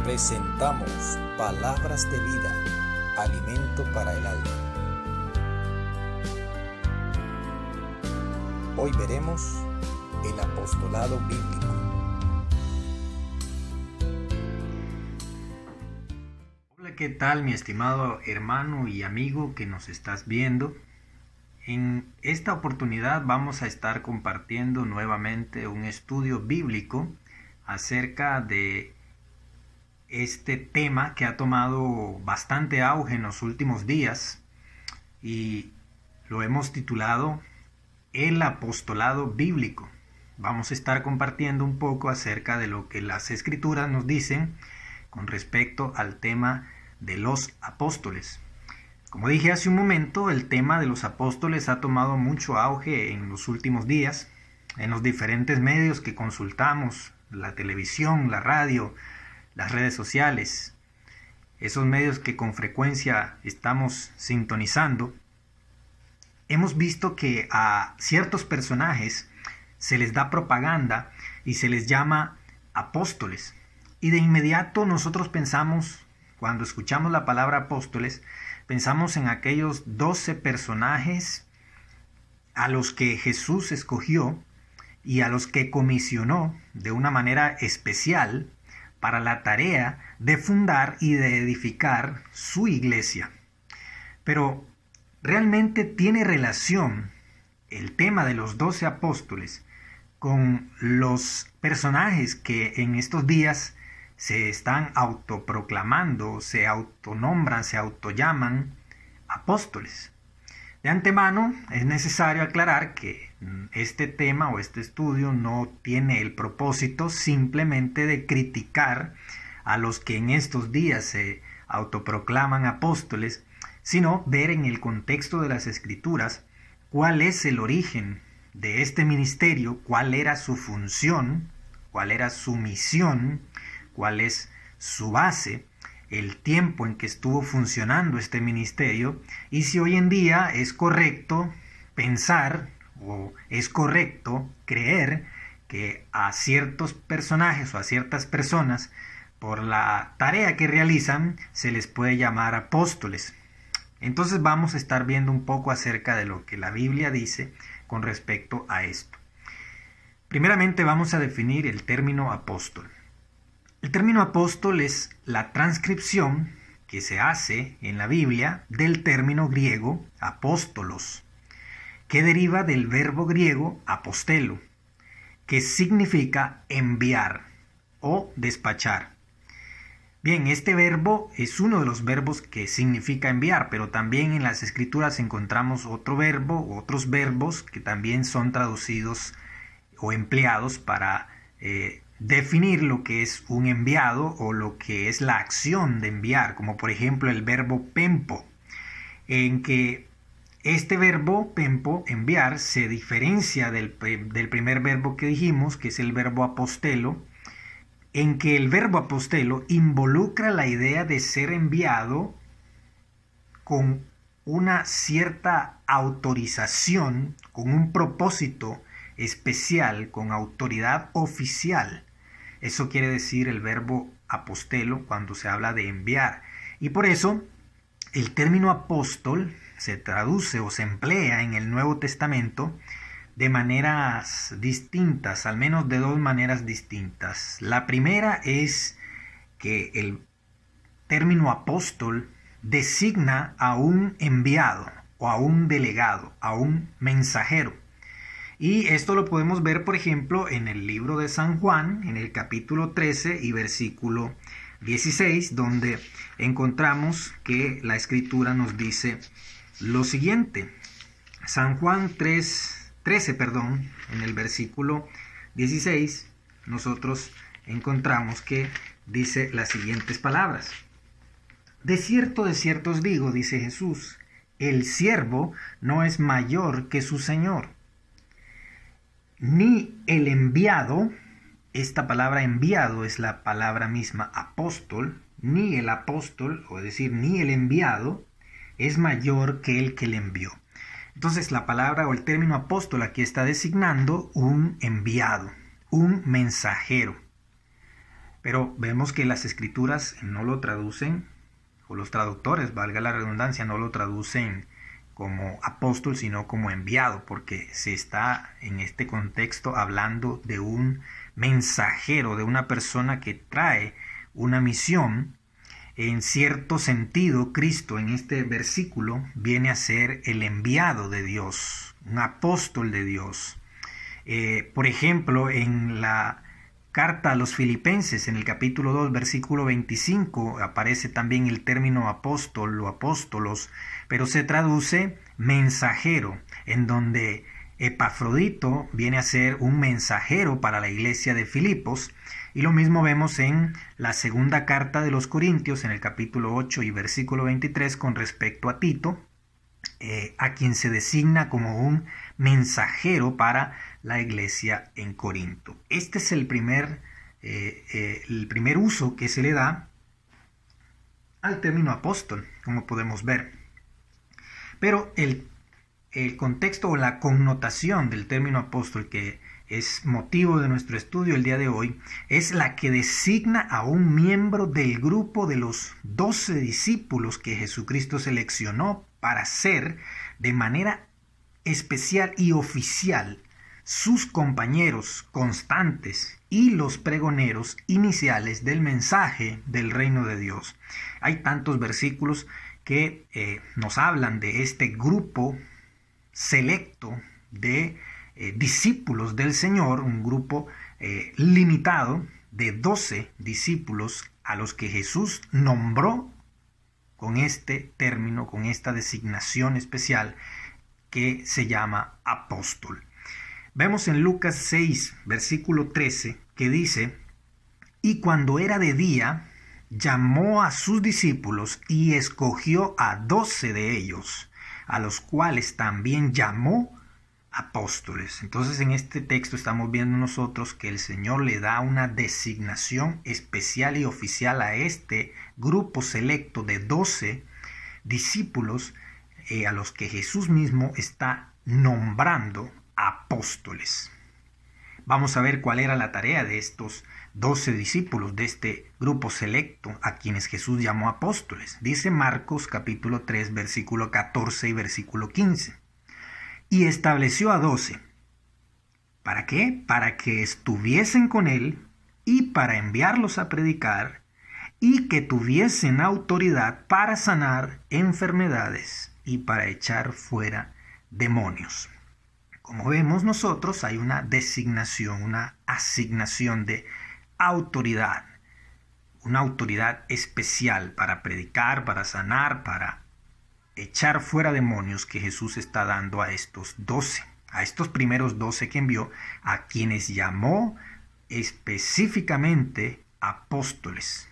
Presentamos Palabras de Vida, alimento para el alma. Hoy veremos el apostolado bíblico. Hola, ¿qué tal, mi estimado hermano y amigo que nos estás viendo? En esta oportunidad vamos a estar compartiendo nuevamente un estudio bíblico acerca de este tema que ha tomado bastante auge en los últimos días y lo hemos titulado El apostolado bíblico. Vamos a estar compartiendo un poco acerca de lo que las escrituras nos dicen con respecto al tema de los apóstoles. Como dije hace un momento, el tema de los apóstoles ha tomado mucho auge en los últimos días, en los diferentes medios que consultamos, la televisión, la radio, las redes sociales, esos medios que con frecuencia estamos sintonizando. Hemos visto que a ciertos personajes se les da propaganda y se les llama apóstoles. Y de inmediato nosotros pensamos, cuando escuchamos la palabra apóstoles, pensamos en aquellos 12 personajes a los que Jesús escogió y a los que comisionó de una manera especial para la tarea de fundar y de edificar su iglesia. Pero ¿realmente tiene relación el tema de los 12 apóstoles con los personajes que en estos días se están autoproclamando, se autonombran, se autollaman apóstoles? De antemano es necesario aclarar que este tema o este estudio no tiene el propósito simplemente de criticar a los que en estos días se autoproclaman apóstoles, sino ver en el contexto de las Escrituras cuál es el origen de este ministerio, cuál era su función, cuál era su misión, cuál es su base, el tiempo en que estuvo funcionando este ministerio y si hoy en día es correcto pensar o es correcto creer que a ciertos personajes o a ciertas personas por la tarea que realizan se les puede llamar apóstoles. Entonces vamos a estar viendo un poco acerca de lo que la Biblia dice con respecto a esto. Primeramente vamos a definir el término apóstol. El término apóstol es la transcripción que se hace en la Biblia del término griego apóstolos, que deriva del verbo griego apostelo, que significa enviar o despachar. Bien, este verbo es uno de los verbos que significa enviar, pero también en las Escrituras encontramos otro verbo, otros verbos que también son traducidos o empleados para definir lo que es un enviado o lo que es la acción de enviar, como por ejemplo el verbo pempo, en que este verbo pempo, enviar, se diferencia del primer verbo que dijimos, que es el verbo apostelo, en que el verbo apostelo involucra la idea de ser enviado con una cierta autorización, con un propósito especial, con autoridad oficial. Eso quiere decir el verbo apostelo cuando se habla de enviar. Y por eso el término apóstol se traduce o se emplea en el Nuevo Testamento de maneras distintas, al menos de dos maneras distintas. La primera es que el término apóstol designa a un enviado o a un delegado, a un mensajero. Y esto lo podemos ver, por ejemplo, en el libro de San Juan, en el capítulo 13 y versículo 16, donde encontramos que la Escritura nos dice lo siguiente. San Juan 13, en el versículo 16, nosotros encontramos que dice las siguientes palabras. De cierto os digo, dice Jesús, el siervo no es mayor que su Señor, ni el enviado, esta palabra enviado es la palabra misma apóstol, ni el apóstol, o decir, ni el enviado, es mayor que el que le envió. Entonces la palabra o el término apóstol aquí está designando un enviado, un mensajero. Pero vemos que las escrituras no lo traducen, o los traductores, valga la redundancia, no lo traducen como apóstol, sino como enviado, porque se está en este contexto hablando de un mensajero, de una persona que trae una misión. En cierto sentido, Cristo en este versículo viene a ser el enviado de Dios, un apóstol de Dios. Por ejemplo, en la carta a los Filipenses, en el capítulo 2, versículo 25, aparece también el término apóstol o apóstolos, pero se traduce mensajero, en donde Epafrodito viene a ser un mensajero para la iglesia de Filipos. Y lo mismo vemos en la segunda carta de los Corintios, en el capítulo 8 y versículo 23, con respecto a Tito, a quien se designa como un mensajero para la iglesia en Corinto. Este es el primer uso que se le da al término apóstol, como podemos ver. Pero el contexto o la connotación del término apóstol, que es motivo de nuestro estudio el día de hoy, es la que designa a un miembro del grupo de los 12 discípulos que Jesucristo seleccionó para ser de manera especial y oficial sus compañeros constantes y los pregoneros iniciales del mensaje del reino de Dios. Hay tantos versículos que nos hablan de este grupo selecto de discípulos del Señor, un grupo limitado de 12 discípulos a los que Jesús nombró con este término, con esta designación especial que se llama apóstol. Vemos en Lucas 6, versículo 13, que dice: y cuando era de día, llamó a sus discípulos y escogió a 12 de ellos, a los cuales también llamó apóstoles. Entonces en este texto estamos viendo nosotros que el Señor le da una designación especial y oficial a este grupo selecto de 12 discípulos, a los que Jesús mismo está nombrando apóstoles. Vamos a ver cuál era la tarea de estos 12 discípulos, de este grupo selecto a quienes Jesús llamó apóstoles. Dice Marcos capítulo 3, versículo 14 y versículo 15. Y estableció a 12. ¿Para qué? Para que estuviesen con él y para enviarlos a predicar y que tuviesen autoridad para sanar enfermedades y para echar fuera demonios. Como vemos nosotros, hay una designación, una asignación de autoridad, una autoridad especial para predicar, para sanar, para echar fuera demonios que Jesús está dando a estos 12, a estos primeros 12 que envió, a quienes llamó específicamente apóstoles.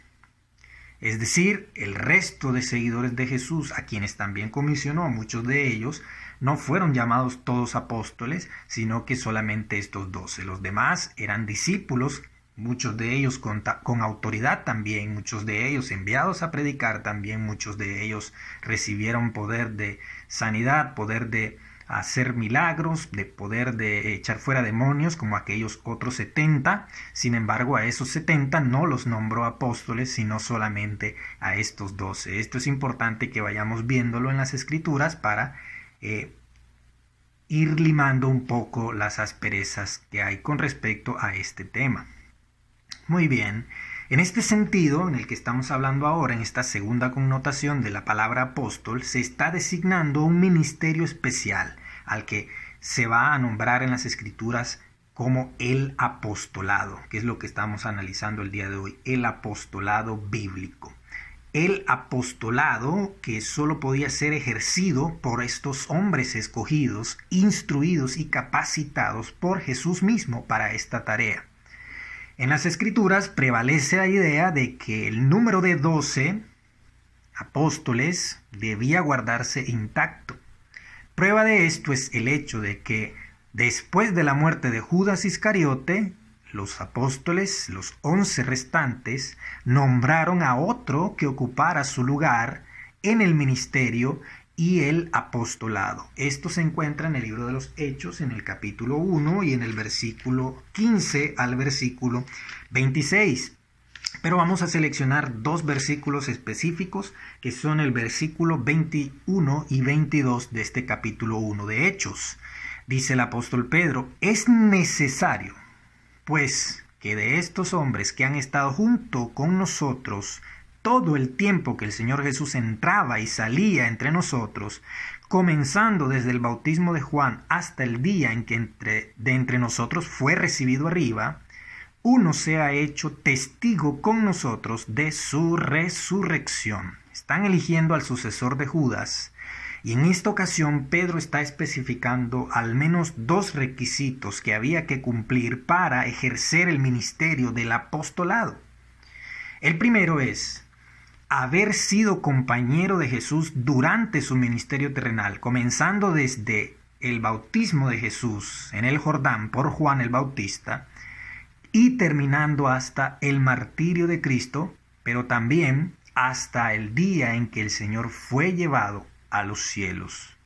Es decir, el resto de seguidores de Jesús, a quienes también comisionó, muchos de ellos no fueron llamados todos apóstoles, sino que solamente estos 12. Los demás eran discípulos, muchos de ellos con autoridad también, muchos de ellos enviados a predicar también, muchos de ellos recibieron poder de sanidad, poder de hacer milagros, de poder de echar fuera demonios, como aquellos otros 70. Sin embargo, a esos 70 no los nombró apóstoles, sino solamente a estos 12. Esto es importante que vayamos viéndolo en las Escrituras para ir limando un poco las asperezas que hay con respecto a este tema. Muy bien, en este sentido en el que estamos hablando ahora, en esta segunda connotación de la palabra apóstol, se está designando un ministerio especial al que se va a nombrar en las Escrituras como el apostolado, que es lo que estamos analizando el día de hoy, el apostolado bíblico. El apostolado que solo podía ser ejercido por estos hombres escogidos, instruidos y capacitados por Jesús mismo para esta tarea. En las Escrituras prevalece la idea de que el número de 12 apóstoles debía guardarse intacto. Prueba de esto es el hecho de que después de la muerte de Judas Iscariote, los apóstoles, los 11 restantes, nombraron a otro que ocupara su lugar en el ministerio y el apostolado. Esto se encuentra en el libro de los Hechos, en el capítulo 1 y en el versículo 15 al versículo 26. Pero vamos a seleccionar dos versículos específicos que son el versículo 21 y 22 de este capítulo 1 de Hechos. Dice el apóstol Pedro: es necesario, pues, que de estos hombres que han estado junto con nosotros todo el tiempo que el Señor Jesús entraba y salía entre nosotros, comenzando desde el bautismo de Juan hasta el día en que de entre nosotros fue recibido arriba, uno sea hecho testigo con nosotros de su resurrección. Están eligiendo al sucesor de Judas, y en esta ocasión Pedro está especificando al menos dos requisitos que había que cumplir para ejercer el ministerio del apostolado. El primero es haber sido compañero de Jesús durante su ministerio terrenal, comenzando desde el bautismo de Jesús en el Jordán por Juan el Bautista, y terminando hasta el martirio de Cristo, pero también hasta el día en que el Señor fue llevado a los cielos.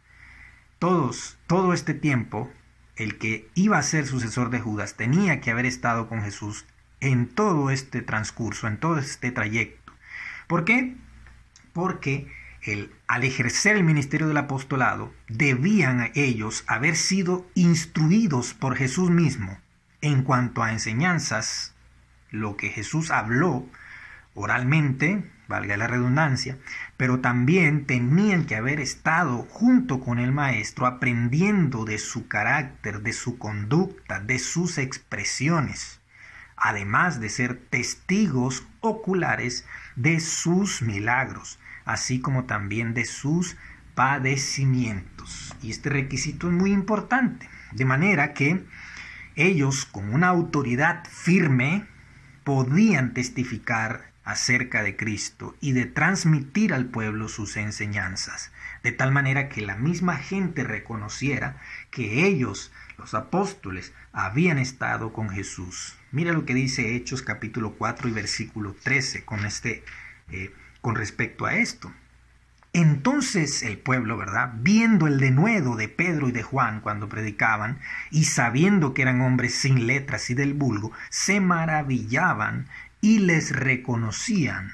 Todo este tiempo, el que iba a ser sucesor de Judas tenía que haber estado con Jesús en todo este transcurso, en todo este trayecto. ¿Por qué? Porque al ejercer el ministerio del apostolado, debían ellos haber sido instruidos por Jesús mismo en cuanto a enseñanzas, lo que Jesús habló oralmente, valga la redundancia, pero también tenían que haber estado junto con el maestro aprendiendo de su carácter, de su conducta, de sus expresiones, además de ser testigos oculares de sus milagros, así como también de sus padecimientos. Y este requisito es muy importante, de manera que ellos, con una autoridad firme, podían testificar acerca de Cristo y de transmitir al pueblo sus enseñanzas, de tal manera que la misma gente reconociera que ellos, los apóstoles, habían estado con Jesús. Mira lo que dice Hechos capítulo 4 y versículo 13 con respecto a esto. Entonces el pueblo, ¿verdad?, viendo el denuedo de Pedro y de Juan cuando predicaban, y sabiendo que eran hombres sin letras y del vulgo, se maravillaban y les reconocían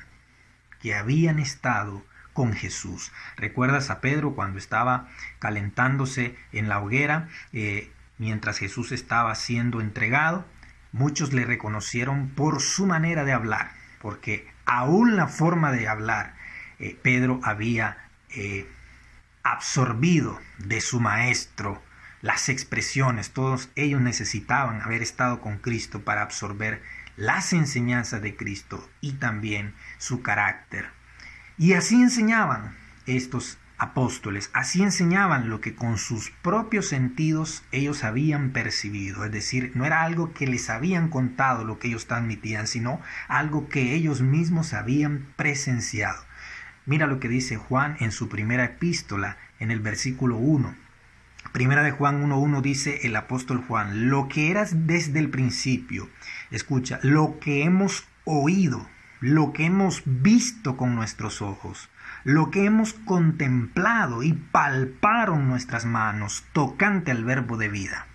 que habían estado con Jesús. ¿Recuerdas a Pedro cuando estaba calentándose en la hoguera mientras Jesús estaba siendo entregado? Muchos le reconocieron por su manera de hablar, porque aún la forma de hablar Pedro había absorbido de su maestro las expresiones. Todos ellos necesitaban haber estado con Cristo para absorber las enseñanzas de Cristo y también su carácter. Y así enseñaban estos apóstoles, así enseñaban lo que con sus propios sentidos ellos habían percibido. Es decir, no era algo que les habían contado lo que ellos transmitían, sino algo que ellos mismos habían presenciado. Mira lo que dice Juan en su primera epístola, en el versículo 1. Primera de Juan 1:1 dice el apóstol Juan: lo que eras desde el principio, escucha, lo que hemos oído, lo que hemos visto con nuestros ojos, lo que hemos contemplado y palparon nuestras manos tocante al verbo de vida.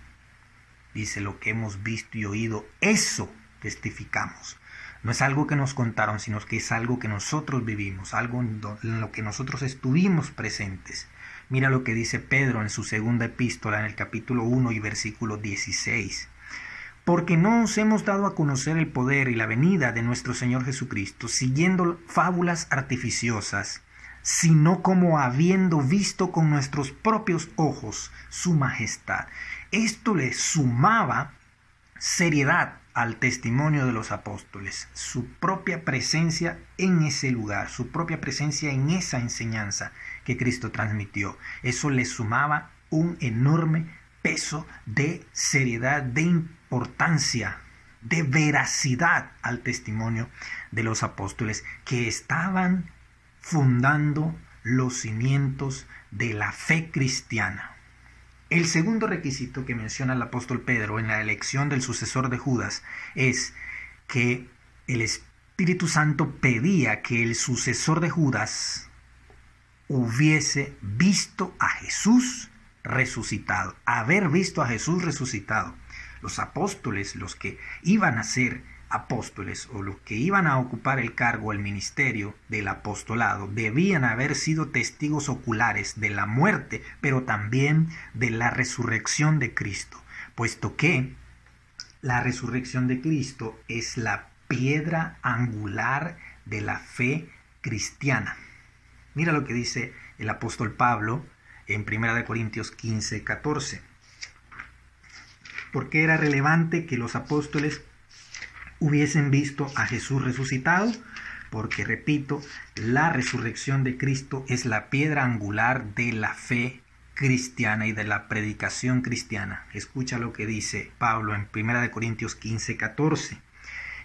Dice: lo que hemos visto y oído, eso testificamos. No es algo que nos contaron, sino que es algo que nosotros vivimos, algo en lo que nosotros estuvimos presentes. Mira lo que dice Pedro en su segunda epístola, en el capítulo 1 y versículo 16. Porque no os hemos dado a conocer el poder y la venida de nuestro Señor Jesucristo, siguiendo fábulas artificiosas, sino como habiendo visto con nuestros propios ojos su majestad. Esto le sumaba seriedad al testimonio de los apóstoles, su propia presencia en ese lugar, su propia presencia en esa enseñanza que Cristo transmitió. Eso le sumaba un enorme peso de seriedad, de importancia, de veracidad al testimonio de los apóstoles que estaban fundando los cimientos de la fe cristiana. El segundo requisito que menciona el apóstol Pedro en la elección del sucesor de Judas es que el Espíritu Santo pedía que el sucesor de Judas hubiese visto a Jesús resucitado, haber visto a Jesús resucitado. Los apóstoles, los que iban a ser apóstoles o los que iban a ocupar el cargo, el ministerio del apostolado, debían haber sido testigos oculares de la muerte, pero también de la resurrección de Cristo, puesto que la resurrección de Cristo es la piedra angular de la fe cristiana. Mira lo que dice el apóstol Pablo en 1 Corintios 15, 14. ¿Por qué era relevante que los apóstoles hubiesen visto a Jesús resucitado? Porque, repito, la resurrección de Cristo es la piedra angular de la fe cristiana y de la predicación cristiana. Escucha lo que dice Pablo en 1 Corintios 15, 14.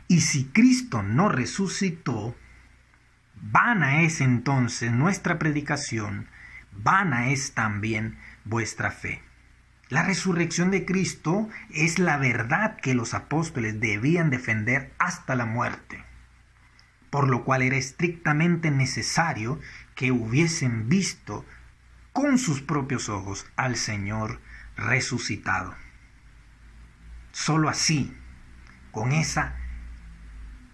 Y si Cristo no resucitó, vana es entonces nuestra predicación, vana es también vuestra fe. La resurrección de Cristo es la verdad que los apóstoles debían defender hasta la muerte, por lo cual era estrictamente necesario que hubiesen visto con sus propios ojos al Señor resucitado. Solo así, con esa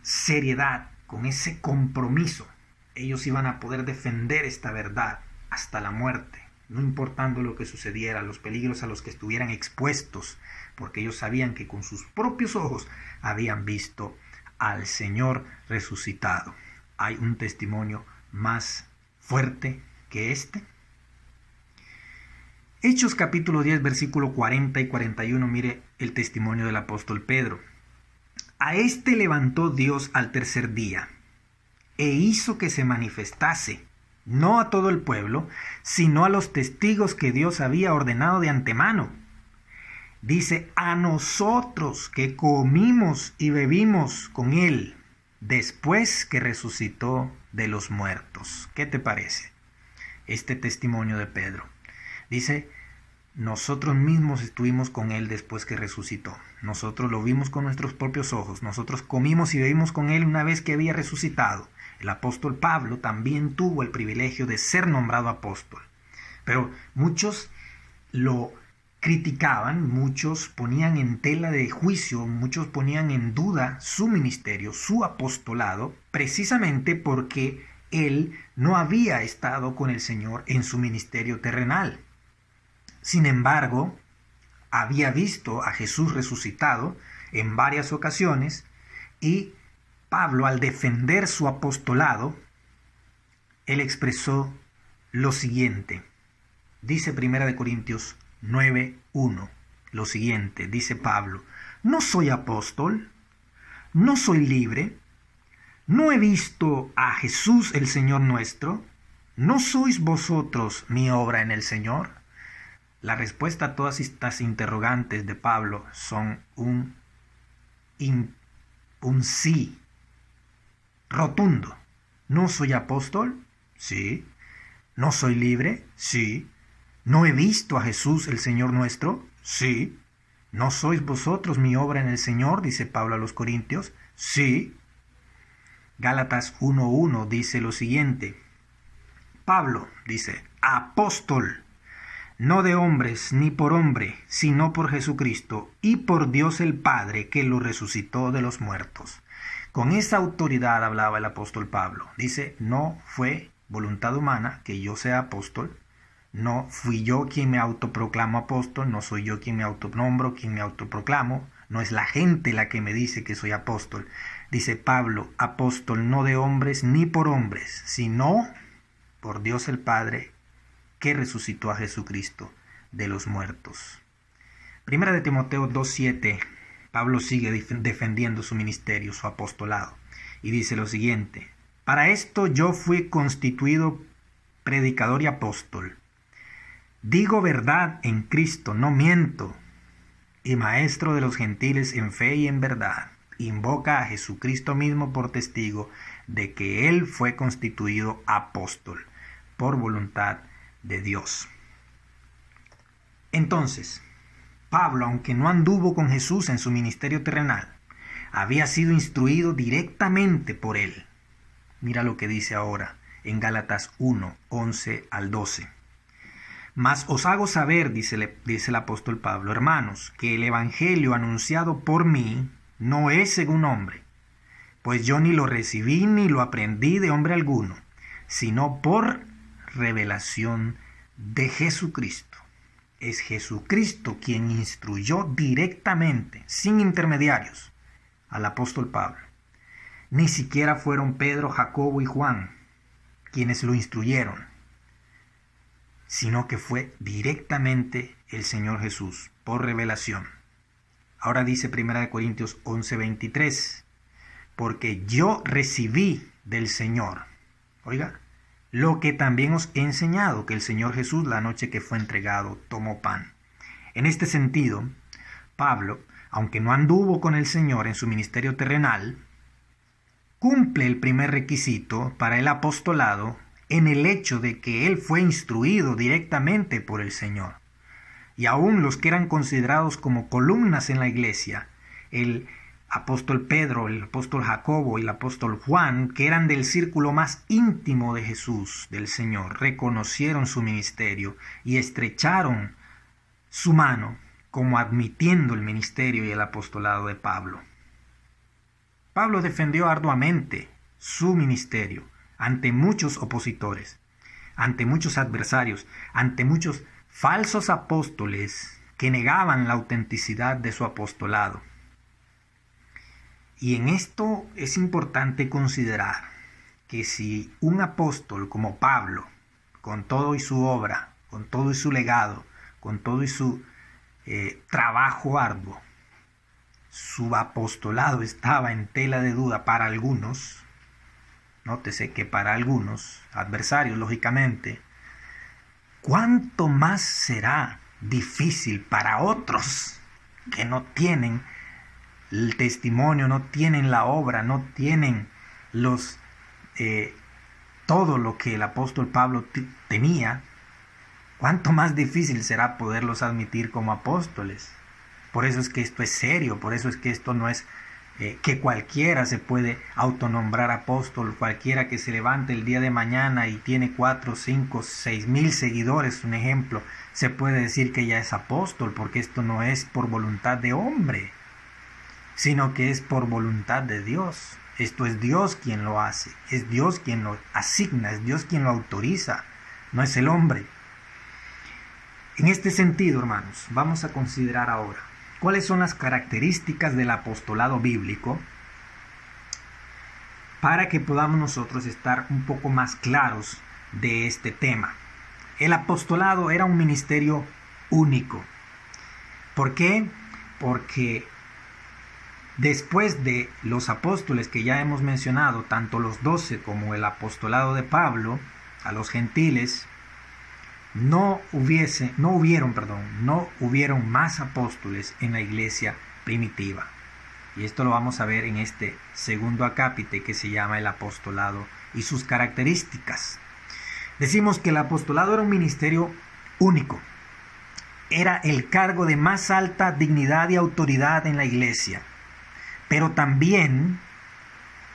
seriedad, con ese compromiso, ellos iban a poder defender esta verdad hasta la muerte, no importando lo que sucediera, los peligros a los que estuvieran expuestos, porque ellos sabían que con sus propios ojos habían visto al Señor resucitado. ¿Hay un testimonio más fuerte que este? Hechos capítulo 10, versículo 40 y 41, mire el testimonio del apóstol Pedro. A este levantó Dios al tercer día, e hizo que se manifestase, no a todo el pueblo, sino a los testigos que Dios había ordenado de antemano. Dice, a nosotros que comimos y bebimos con él, después que resucitó de los muertos. ¿Qué te parece este testimonio de Pedro? Dice, nosotros mismos estuvimos con él después que resucitó. Nosotros lo vimos con nuestros propios ojos. Nosotros comimos y bebimos con él una vez que había resucitado. El apóstol Pablo también tuvo el privilegio de ser nombrado apóstol. Pero muchos lo criticaban, muchos ponían en tela de juicio, muchos ponían en duda su ministerio, su apostolado, precisamente porque él no había estado con el Señor en su ministerio terrenal. Sin embargo, había visto a Jesús resucitado en varias ocasiones y Pablo, al defender su apostolado, él expresó lo siguiente. Dice 1 Corintios 9:1, lo siguiente, dice Pablo, no soy apóstol, no soy libre, no he visto a Jesús el Señor nuestro, ¿no sois vosotros mi obra en el Señor? La respuesta a todas estas interrogantes de Pablo son un sí rotundo. ¿No soy apóstol? Sí. ¿No soy libre? Sí. ¿No he visto a Jesús el Señor nuestro? Sí. ¿No sois vosotros mi obra en el Señor? Dice Pablo a los Corintios. Sí. Gálatas 1:1 dice lo siguiente. Pablo dice, apóstol, no de hombres ni por hombre, sino por Jesucristo y por Dios el Padre que lo resucitó de los muertos. Con esa autoridad hablaba el apóstol Pablo. Dice, no fue voluntad humana que yo sea apóstol, no fui yo quien me autoproclamo apóstol, no soy yo quien me autonombro, quien me autoproclamo, no es la gente la que me dice que soy apóstol. Dice Pablo, apóstol no de hombres ni por hombres, sino por Dios el Padre que resucitó a Jesucristo de los muertos. Primera de Timoteo 2:7, Pablo sigue defendiendo su ministerio, su apostolado, y dice lo siguiente, para esto yo fui constituido predicador y apóstol. Digo verdad en Cristo, no miento, y maestro de los gentiles en fe y en verdad. Invoca a Jesucristo mismo por testigo de que él fue constituido apóstol por voluntad de Dios. Entonces, Pablo, aunque no anduvo con Jesús en su ministerio terrenal, había sido instruido directamente por él. Mira lo que dice ahora en Gálatas 1:11 al 12. Mas os hago saber, dice el apóstol Pablo, hermanos, que el evangelio anunciado por mí no es según hombre, pues yo ni lo recibí ni lo aprendí de hombre alguno, sino por revelación de Jesucristo. Es Jesucristo quien instruyó directamente, sin intermediarios, al apóstol Pablo. Ni siquiera fueron Pedro, Jacobo y Juan quienes lo instruyeron, sino que fue directamente el Señor Jesús, por revelación. Ahora dice 1 Corintios 11:23, porque yo recibí del Señor, oiga, lo que también os he enseñado, que el Señor Jesús, la noche que fue entregado, tomó pan. En este sentido, Pablo, aunque no anduvo con el Señor en su ministerio terrenal, cumple el primer requisito para el apostolado en el hecho de que él fue instruido directamente por el Señor. Y aún los que eran considerados como columnas en la iglesia, el apóstol Pedro, el apóstol Jacobo y el apóstol Juan, que eran del círculo más íntimo de Jesús, del Señor, reconocieron su ministerio y estrecharon su mano como admitiendo el ministerio y el apostolado de Pablo. Pablo defendió arduamente su ministerio ante muchos opositores, ante muchos adversarios, ante muchos falsos apóstoles que negaban la autenticidad de su apostolado. Y en esto es importante considerar que si un apóstol como Pablo, con todo y su obra, con todo y su legado, con todo y su trabajo arduo, su apostolado estaba en tela de duda para algunos, nótese que para algunos adversarios, lógicamente, ¿cuánto más será difícil para otros que no tienen el testimonio, no tienen la obra, no tienen todo lo que el apóstol Pablo tenía? ¿Cuánto más difícil será poderlos admitir como apóstoles? Por eso es que esto es serio, por eso es que esto no es que cualquiera se puede autonombrar apóstol, cualquiera que se levante el día de mañana y tiene 4, 5, 6 mil seguidores, un ejemplo, se puede decir que ya es apóstol, porque esto no es por voluntad de hombre, sino que es por voluntad de Dios. Esto es Dios quien lo hace, es Dios quien lo asigna, es Dios quien lo autoriza, no es el hombre. En este sentido, hermanos, vamos a considerar ahora cuáles son las características del apostolado bíblico para que podamos nosotros estar un poco más claros de este tema. El apostolado era un ministerio único. ¿Por qué? Porque después de los apóstoles que ya hemos mencionado, tanto los 12 como el apostolado de Pablo a los gentiles, no hubieron más apóstoles en la iglesia primitiva. Y esto lo vamos a ver en este segundo acápite que se llama el apostolado y sus características. Decimos que el apostolado era un ministerio único. Era el cargo de más alta dignidad y autoridad en la iglesia. Pero también,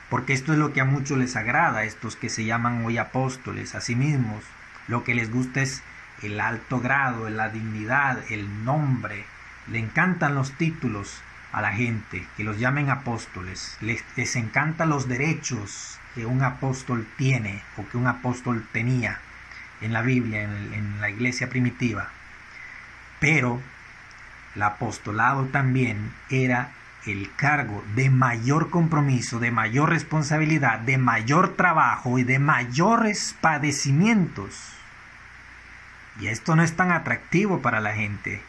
porque esto es lo que a muchos les agrada, estos que se llaman hoy apóstoles, a sí mismos, lo que les gusta es el alto grado, la dignidad, el nombre. Le encantan los títulos a la gente, que los llamen apóstoles. Les encantan los derechos que un apóstol tiene o que un apóstol tenía en la Biblia, en la iglesia primitiva. Pero el apostolado también era el cargo de mayor compromiso, de mayor responsabilidad, de mayor trabajo y de mayores padecimientos. Y esto no es tan atractivo para la gente.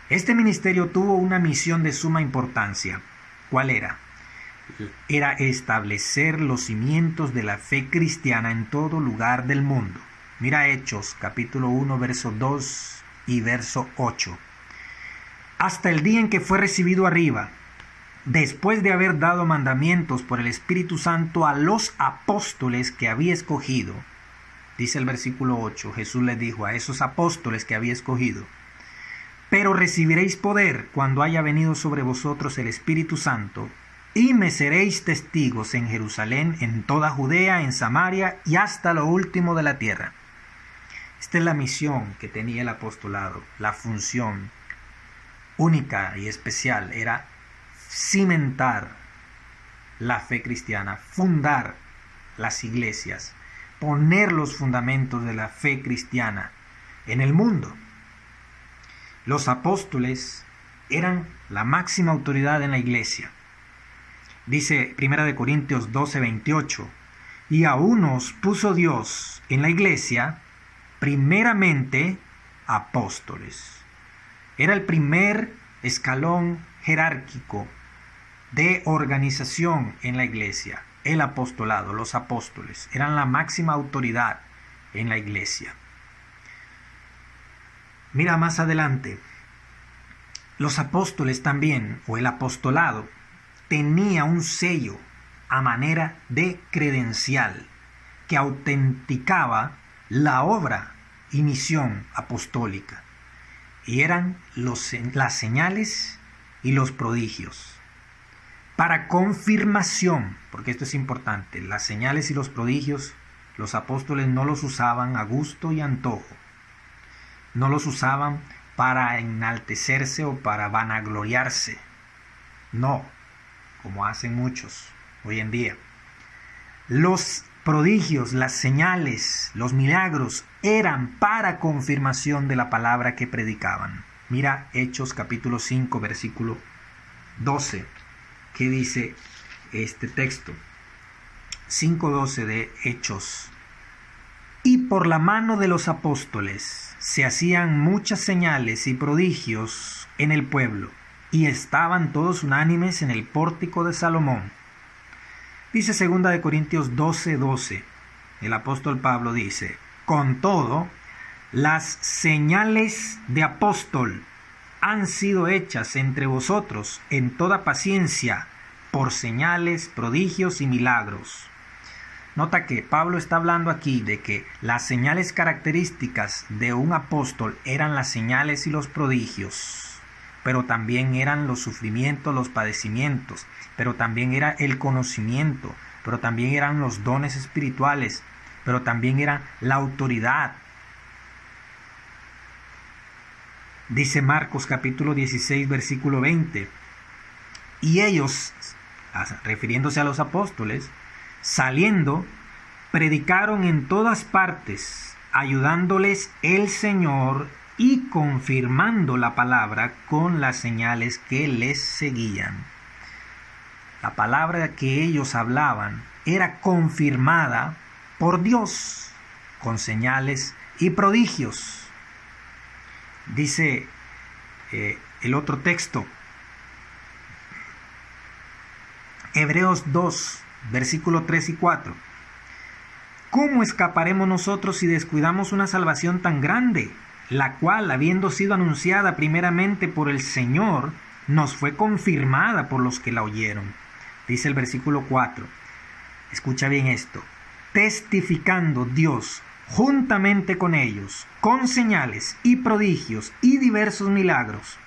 Este ministerio tuvo una misión de suma importancia. ¿Cuál era? Era establecer los cimientos de la fe cristiana en todo lugar del mundo. Mira Hechos, capítulo 1, verso 2 y verso 8. Hasta el día en que fue recibido arriba, después de haber dado mandamientos por el Espíritu Santo a los apóstoles que había escogido. Dice el versículo 8, Jesús les dijo a esos apóstoles que había escogido: pero recibiréis poder cuando haya venido sobre vosotros el Espíritu Santo, y me seréis testigos en Jerusalén, en toda Judea, en Samaria y hasta lo último de la tierra. Esta es la misión que tenía el apostolado, la función única y especial era cimentar la fe cristiana, fundar las iglesias, poner los fundamentos de la fe cristiana en el mundo. Los apóstoles eran la máxima autoridad en la iglesia. Dice 1 Corintios 12:28, y a unos puso Dios en la iglesia, primeramente apóstoles. Era el primer escalón jerárquico de organización en la iglesia. El apostolado, los apóstoles, eran la máxima autoridad en la iglesia. Mira más adelante, los apóstoles también, o el apostolado, tenía un sello a manera de credencial que autenticaba la obra y misión apostólica. Y eran las señales y los prodigios. Para confirmación, porque esto es importante, las señales y los prodigios, los apóstoles no los usaban a gusto y antojo. No los usaban para enaltecerse o para vanagloriarse. No, como hacen muchos hoy en día. Los prodigios, las señales, los milagros eran para confirmación de la palabra que predicaban. Mira Hechos capítulo 5, versículo 12. ¿Qué dice este texto? 5:12 de Hechos. Y por la mano de los apóstoles se hacían muchas señales y prodigios en el pueblo, y estaban todos unánimes en el pórtico de Salomón. Dice 2 Corintios 12:12. El apóstol Pablo dice, con todo, las señales de apóstol han sido hechas entre vosotros en toda paciencia por señales, prodigios y milagros. Nota que Pablo está hablando aquí de que las señales características de un apóstol eran las señales y los prodigios, pero también eran los sufrimientos, los padecimientos, pero también era el conocimiento, pero también eran los dones espirituales, pero también era la autoridad. Dice Marcos capítulo 16, versículo 20. Y ellos, refiriéndose a los apóstoles, saliendo, predicaron en todas partes, ayudándoles el Señor y confirmando la palabra con las señales que les seguían. La palabra que ellos hablaban era confirmada por Dios con señales y prodigios. Dice el otro texto, Hebreos 2, versículo 3 y 4. ¿Cómo escaparemos nosotros si descuidamos una salvación tan grande, la cual, habiendo sido anunciada primeramente por el Señor, nos fue confirmada por los que la oyeron? Dice el versículo 4. Escucha bien esto. Testificando Dios juntamente con ellos, con señales y prodigios y diversos milagros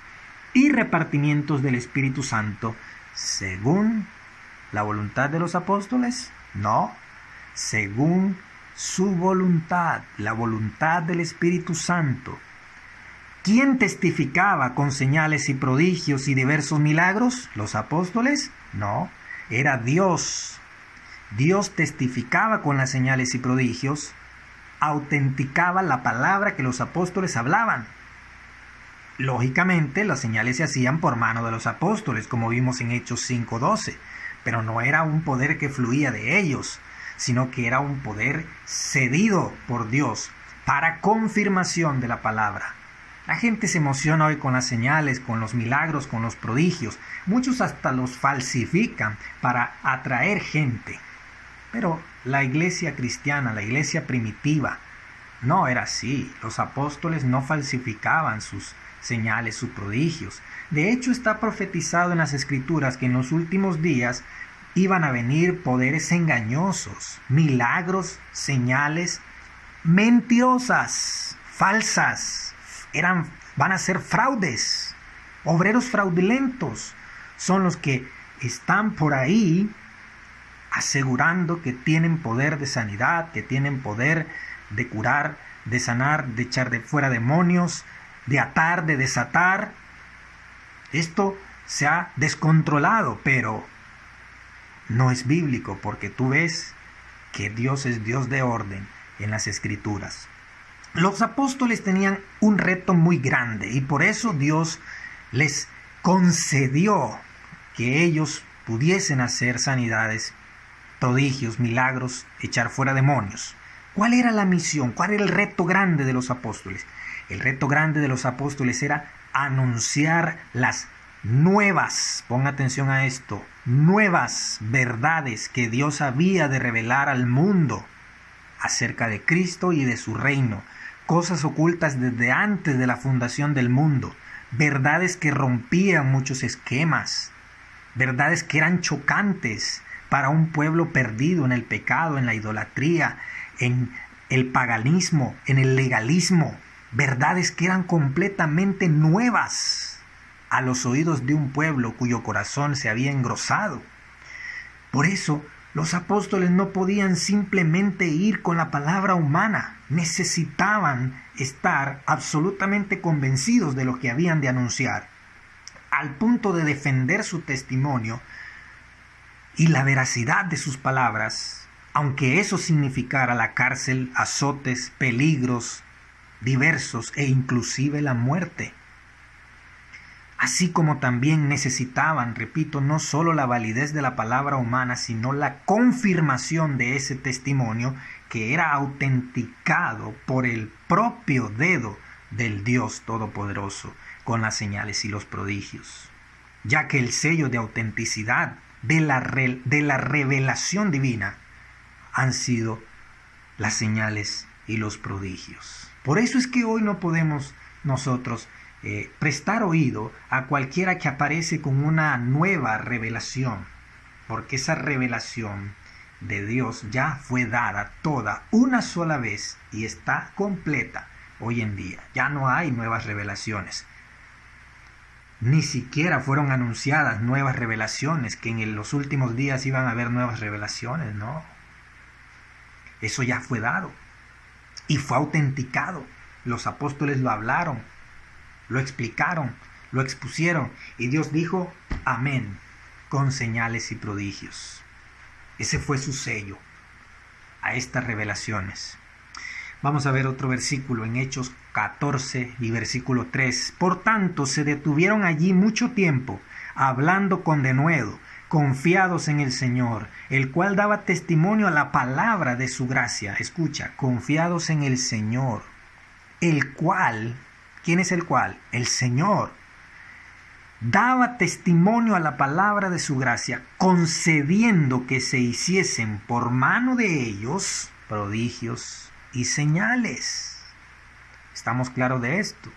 y repartimientos del Espíritu Santo, según la voluntad de los apóstoles, no, según su voluntad, la voluntad del Espíritu Santo. ¿Quién testificaba con señales y prodigios y diversos milagros? ¿Los apóstoles? No, era Dios. Dios testificaba con las señales y prodigios, autenticaba la palabra que los apóstoles hablaban. Lógicamente, las señales se hacían por mano de los apóstoles, como vimos en Hechos 5:12, pero no era un poder que fluía de ellos, sino que era un poder cedido por Dios para confirmación de la palabra. La gente se emociona hoy con las señales, con los milagros, con los prodigios. Muchos hasta los falsifican para atraer gente. Pero la iglesia cristiana, la iglesia primitiva, no era así. Los apóstoles no falsificaban sus señales, sus prodigios. De hecho, está profetizado en las Escrituras que en los últimos días iban a venir poderes engañosos, milagros, señales mentirosas, falsas. Van a ser fraudes, obreros fraudulentos. Son los que están por ahí asegurando que tienen poder de sanidad, que tienen poder de curar, de sanar, de echar de fuera demonios, de atar, de desatar. Esto se ha descontrolado, pero no es bíblico, porque tú ves que Dios es Dios de orden en las Escrituras. Los apóstoles tenían un reto muy grande y por eso Dios les concedió que ellos pudiesen hacer sanidades, prodigios, milagros, echar fuera demonios. ¿Cuál era la misión? ¿Cuál era el reto grande de los apóstoles? El reto grande de los apóstoles era anunciar las nuevas, ponga atención a esto, nuevas verdades que Dios había de revelar al mundo acerca de Cristo y de su reino, cosas ocultas desde antes de la fundación del mundo, verdades que rompían muchos esquemas, verdades que eran chocantes para un pueblo perdido en el pecado, en la idolatría, en el paganismo, en el legalismo, verdades que eran completamente nuevas a los oídos de un pueblo cuyo corazón se había engrosado. Por eso, los apóstoles no podían simplemente ir con la palabra humana, necesitaban estar absolutamente convencidos de lo que habían de anunciar, al punto de defender su testimonio y la veracidad de sus palabras, aunque eso significara la cárcel, azotes, peligros diversos e inclusive la muerte. Así como también necesitaban, repito, no solo la validez de la palabra humana, sino la confirmación de ese testimonio que era autenticado por el propio dedo del Dios Todopoderoso con las señales y los prodigios, ya que el sello de autenticidad de la revelación divina han sido las señales y los prodigios. Por eso es que hoy no podemos nosotros prestar oído a cualquiera que aparece con una nueva revelación, porque esa revelación de Dios ya fue dada toda una sola vez y está completa hoy en día. Ya no hay nuevas revelaciones. Ni siquiera fueron anunciadas nuevas revelaciones, que en los últimos días iban a haber nuevas revelaciones, no. Eso ya fue dado y fue autenticado. Los apóstoles lo hablaron, lo explicaron, lo expusieron y Dios dijo amén con señales y prodigios. Ese fue su sello a estas revelaciones. Vamos a ver otro versículo en Hechos 14 y versículo 3. Por tanto, se detuvieron allí mucho tiempo, hablando con denuedo, confiados en el Señor, el cual daba testimonio a la palabra de su gracia. Escucha, confiados en el Señor, el cual, ¿quién es el cual? El Señor. Daba testimonio a la palabra de su gracia, concediendo que se hiciesen por mano de ellos prodigios y señales. ¿Estamos claros de esto?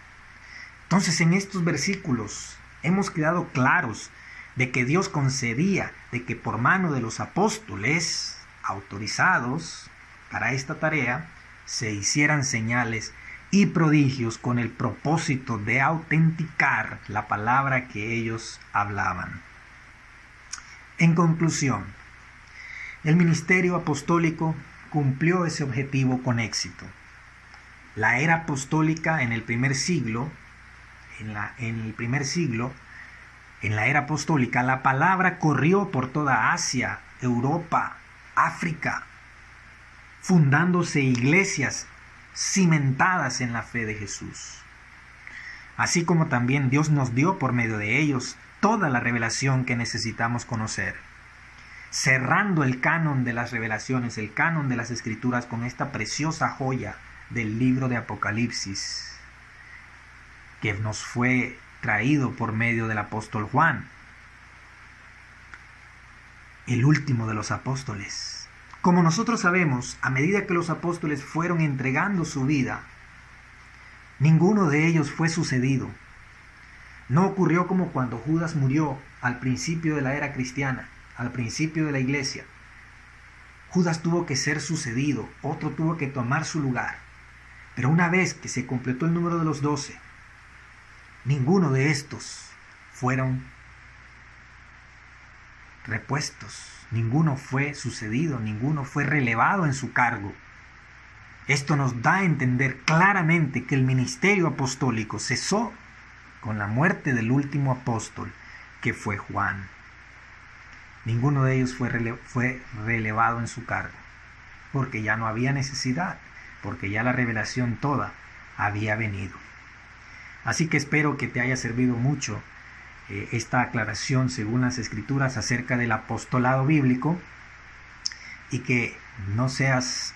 Entonces, en estos versículos hemos quedado claros de que Dios concedía de que por mano de los apóstoles autorizados para esta tarea se hicieran señales y prodigios con el propósito de autenticar la palabra que ellos hablaban. En conclusión, el ministerio apostólico cumplió ese objetivo con éxito. La era apostólica en el primer siglo, en la era apostólica, la palabra corrió por toda Asia, Europa, África, fundándose iglesias cimentadas en la fe de Jesús. Así como también Dios nos dio por medio de ellos toda la revelación que necesitamos conocer, cerrando el canon de las revelaciones, el canon de las Escrituras con esta preciosa joya del libro de Apocalipsis que nos fue traído por medio del apóstol Juan, el último de los apóstoles. Como nosotros sabemos, a medida que los apóstoles fueron entregando su vida, ninguno de ellos fue sucedido. No ocurrió como cuando Judas murió al principio de la era cristiana, al principio de la iglesia. Judas tuvo que ser sucedido, otro tuvo que tomar su lugar. Pero una vez que se completó el número de los 12, ninguno de estos fueron repuestos, ninguno fue sucedido, ninguno fue relevado en su cargo. Esto nos da a entender claramente que el ministerio apostólico cesó con la muerte del último apóstol, que que fue Juan. Ninguno de ellos fue relevado en su cargo, porque ya no había necesidad, porque ya la revelación toda había venido. Así que espero que te haya servido mucho esta aclaración según las Escrituras acerca del apostolado bíblico, y que no seas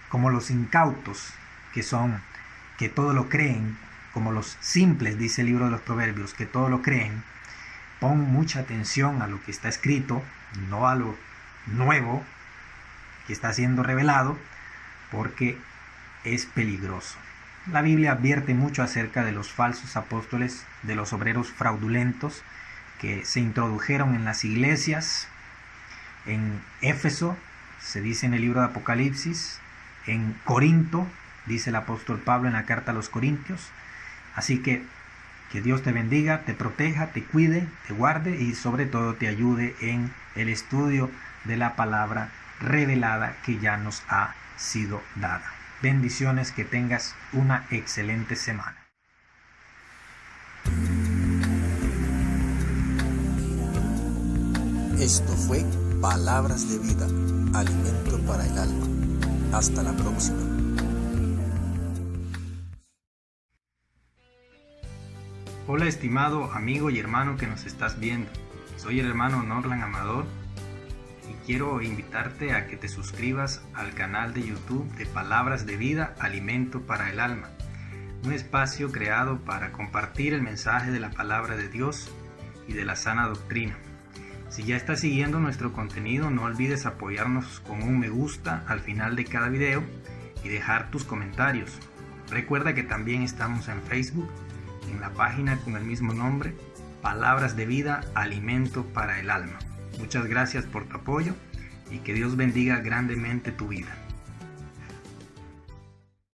como los incautos que todo lo creen, como los simples, dice el libro de los Proverbios, que todo lo creen. Pon mucha atención a lo que está escrito, no a lo nuevo que está siendo revelado, porque es peligroso. La Biblia advierte mucho acerca de los falsos apóstoles, de los obreros fraudulentos que se introdujeron en las iglesias. En Éfeso se dice en el libro de Apocalipsis, en Corinto dice el apóstol Pablo en la carta a los Corintios. Así que Dios te bendiga, te proteja, te cuide, te guarde y sobre todo te ayude en el estudio de la palabra revelada que ya nos ha sido dada. Bendiciones, que tengas una excelente semana. Esto fue Palabras de Vida, alimento para el alma. Hasta la próxima. Hola estimado amigo y hermano que nos estás viendo. Soy el hermano Norlan Amador y quiero invitarte a que te suscribas al canal de YouTube de Palabras de Vida, alimento para el alma. Un espacio creado para compartir el mensaje de la palabra de Dios y de la sana doctrina. Si ya estás siguiendo nuestro contenido, no olvides apoyarnos con un me gusta al final de cada video y dejar tus comentarios. Recuerda que también estamos en Facebook, en la página con el mismo nombre, Palabras de Vida, alimento para el alma. Muchas gracias por tu apoyo y que Dios bendiga grandemente tu vida.